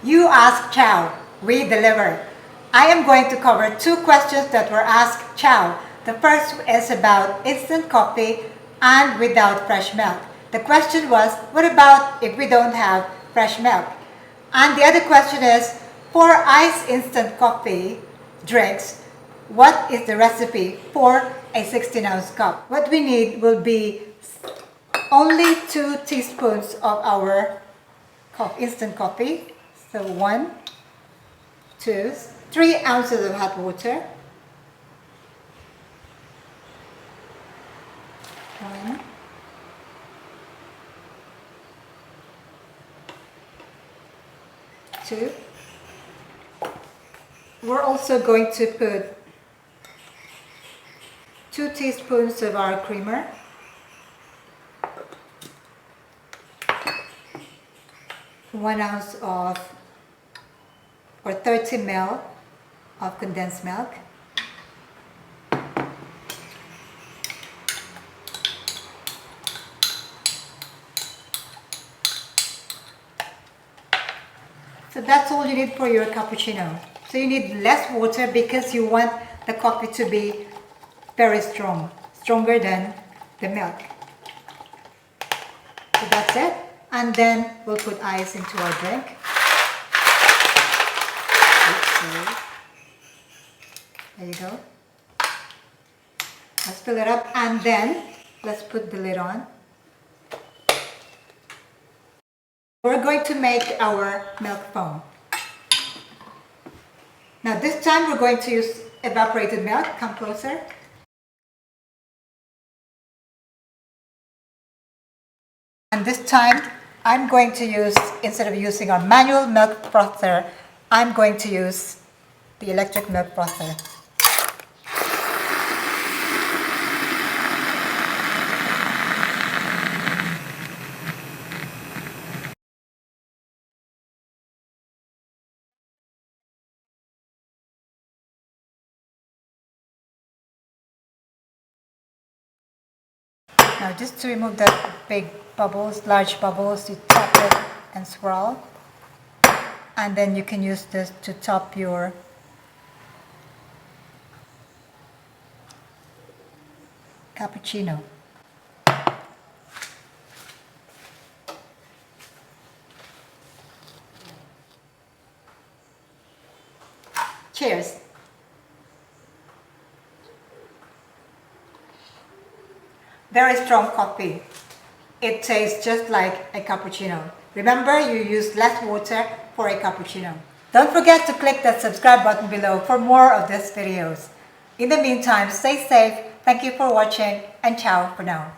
You ask Chao, we deliver. I am going to cover two questions that were asked Chao. The first is about instant coffee and without fresh milk. The question was, what about if we don't have fresh milk? And the other question is, for iced instant coffee drinks, what is the recipe for a 16-ounce cup? What we need will be only 2 teaspoons of our instant coffee. So 1, 2, 3 ounces of hot water. 1, 2. We're also going to put 2 teaspoons of our creamer. 1 ounce of, or 30 ml of condensed milk. So that's all you need for your cappuccino. So you need less water because you want the coffee to be very strong, stronger than the milk. So that's it. And then we'll put ice into our drink. Okay. There you go. Let's fill it up and then let's put the lid on. We're going to make our milk foam. Now this time we're going to use evaporated milk. Come closer. And this time I'm going to use, instead of using our manual milk frother, I'm going to use the electric milk frother. Now just to remove the big bubbles, large bubbles, you tap it and swirl. And then you can use this to top your cappuccino. Cheers! Very strong coffee. It tastes just like a cappuccino. Remember, you use less water for a cappuccino. Don't forget to click that subscribe button below for more of these videos. In the meantime, stay safe, thank you for watching, and ciao for now.